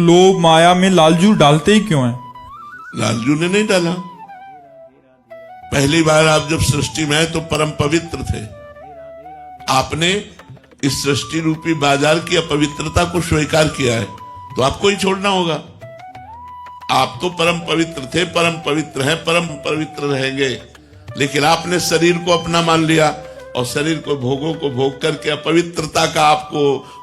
लोभ माया में लालजू डालते ही क्यों हैं? लालजू ने नहीं डाला। पहली बार आप जब सृष्टि में आए तो परम पवित्र थे। आपने इस सृष्टि रूपी बाजार की अपवित्रता को स्वीकार किया है, तो आपको ही छोड़ना होगा। आप तो परम पवित्र थे, परम पवित्र हैं, परम पवित्र रहेंगे, लेकिन आपने शरीर को अपना मान लिया और शरीर को भोगों को भोग करके अपवित्रता का आपको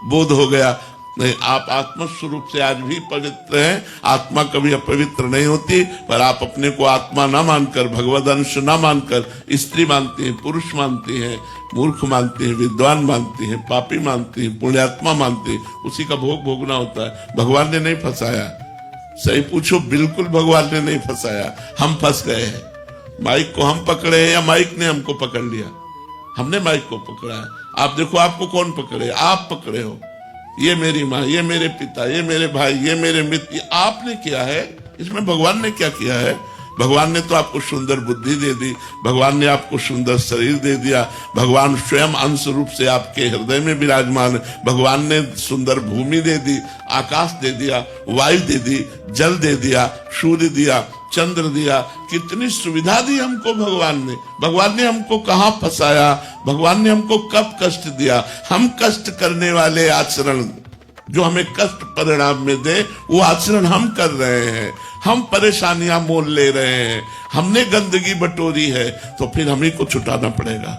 बोध हो गया। नहीं, आप आत्म स्वरूप से आज भी पवित्र हैं। आत्मा कभी अपवित्र नहीं होती, पर आप अपने को आत्मा ना मानकर, भगवद अंश ना मानकर स्त्री मानती हैं, पुरुष मानती हैं, मूर्ख मानती हैं, विद्वान मानती हैं, पापी मानती हैं, पुण्यात्मा मानती हैं। उसी का भोग भोगना होता है। भगवान ने नहीं फंसाया। सही पूछो, बिल्कुल भगवान ने नहीं फंसाया, हम फंस गए हैं। माइक को हम पकड़े हैं या माइक ने हमको पकड़ लिया? हमने माइक को पकड़ा है। आप देखो, आपको कौन पकड़े? आप पकड़े हो। ये मेरी माँ, ये मेरे पिता, ये मेरे भाई, ये मेरे मित्र, ये आपने किया है। इसमें भगवान ने क्या किया है? भगवान ने तो आपको सुंदर बुद्धि दे दी, भगवान ने आपको सुंदर शरीर दे दिया, भगवान स्वयं अंश रूप से आपके हृदय में विराजमान है। भगवान ने सुंदर भूमि दे दी, आकाश दे दिया, वायु दे दी, जल दे दिया, सूर्य दिया, चंद्र दिया। कितनी सुविधा दी हमको भगवान ने। भगवान ने हमको कहाँ फंसाया? भगवान ने हमको कब कष्ट दिया? हम कष्ट करने वाले आचरण जो हमें कष्ट परिणाम में दे, वो आचरण हम कर रहे हैं। हम परेशानियां मोल ले रहे हैं, हमने गंदगी बटोरी है, तो फिर हम ही को छुटाना पड़ेगा।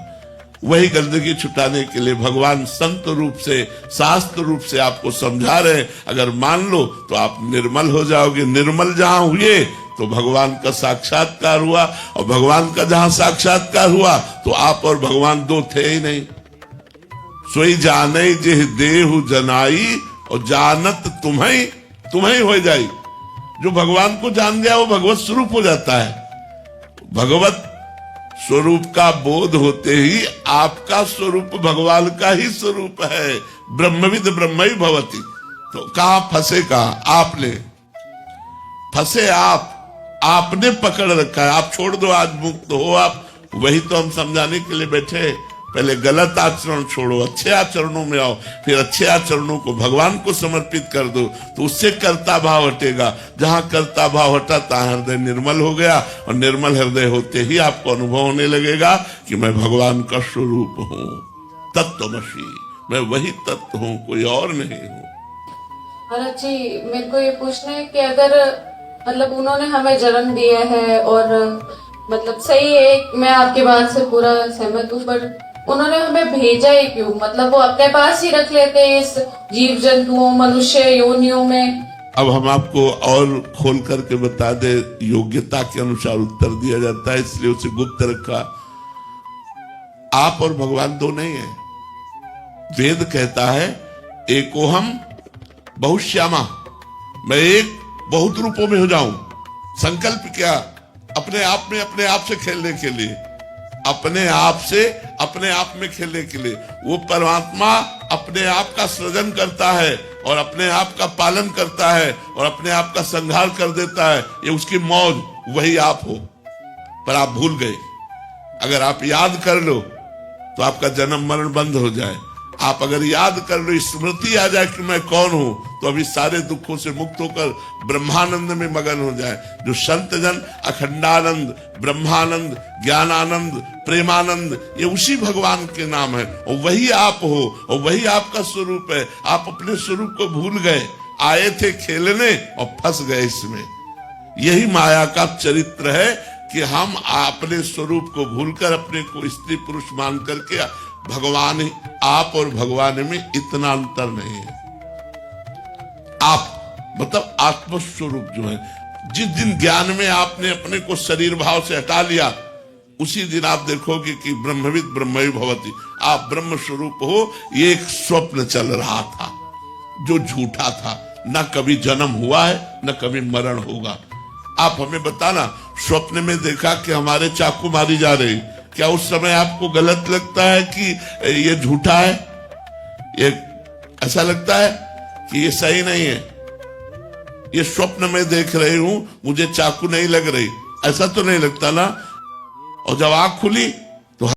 वही गंदगी छुटाने के लिए भगवान संत रूप से, शास्त्र रूप से आपको समझा रहे हैं। अगर मान लो तो आप निर्मल हो जाओगे। निर्मल जहां हुए तो भगवान का साक्षात्कार हुआ, और भगवान का जहां साक्षात्कार हुआ तो आप और भगवान दो थे ही नहीं। सोई जाने जिह देहु जनाई, और जानत तुम्हें हो जाई। जो भगवान को जान गया वो भगवत स्वरूप हो जाता है। भगवत स्वरूप का बोध होते ही आपका स्वरूप भगवान का ही स्वरूप है। ब्रह्मविद ब्रह्मई भवति। तो कहां फंसे? कहां? आपने फंसे। आपने पकड़ रखा है। आप छोड़ दो, आज मुक्त हो आप। वही तो हम समझाने के लिए बैठे। पहले गलत आचरण छोड़ो, अच्छे आचरणों में आओ, फिर अच्छे आचरणों को भगवान को समर्पित कर दो, तो उससे कर्ता भाव हटेगा। जहां कर्ता भाव हटा तहां हृदय निर्मल हो गया, और निर्मल हृदय होते ही आपको अनुभव होने लगेगा कि मैं भगवान का स्वरूप हूँ। तत्वमसि, मैं वही तत्व हूँ, कोई और नहीं हूँ। महाराज जी, मेरे को ये पूछना है कि अगर मतलब उन्होंने हमें जन्म दिया है, और मतलब सही है, मैं आपकी बात से पूरा सहमत हूँ, पर उन्होंने हमें भेजा ही क्यों? मतलब वो अपने पास ही रख लेते इस जीव जंतुओं, मनुष्य योनियों में। अब हम आपको और खोल करके बता दे। योग्यता के अनुसार उत्तर दिया जाता है, इसलिए उसे गुप्त रखा। आप और भगवान दो नहीं है। वेद कहता है एकोहम बहुश्यामा, मैं एक बहुत रूपों में हो जाऊं। संकल्प क्या? अपने आप में अपने आप से खेलने के लिए, अपने आप से अपने आप में खेलने के लिए। वो परमात्मा अपने आप का सृजन करता है और अपने आप का पालन करता है और अपने आप का संहार कर देता है। ये उसकी मौज, वही आप हो। पर आप भूल गए। अगर आप याद कर लो तो आपका जन्म मरण बंद हो जाए। आप अगर याद कर लो, स्मृति आ जाए कि मैं कौन हूं, तो अभी सारे दुखों से मुक्त होकर ब्रह्मानंद में मगन हो जाए। जो संत जन अखंडानंद, ब्रह्मानंद, ज्ञानानंद, प्रेमानंद, ये उसी भगवान के नाम है, और वही आप हो, और वही आपका स्वरूप है। आप अपने स्वरूप को भूल गए। आए थे खेलने और फंस गए इसमें। यही माया का चरित्र है कि हम अपने स्वरूप को भूलकर अपने को स्त्री पुरुष मान करके भगवान, आप और भगवान में इतना अंतर नहीं है। आप मतलब आत्मस्वरूप जो है, जिस दिन ज्ञान में आपने अपने को शरीर भाव से हटा लिया, उसी दिन आप देखोगे कि ब्रह्मविद ब्रह्मई भवति, आप ब्रह्म स्वरूप हो। ये एक स्वप्न चल रहा था जो झूठा था। न कभी जन्म हुआ है, न कभी मरण होगा। आप हमें बताना, स्वप्न में देखा कि हमारे चाकू मारी जा रही, क्या उस समय आपको गलत लगता है कि ये झूठा है? ये ऐसा लगता है कि ये सही नहीं है? ये स्वप्न में देख रही हूं, मुझे चाकू नहीं लग रही, ऐसा तो नहीं लगता ना? और जब आंख खुली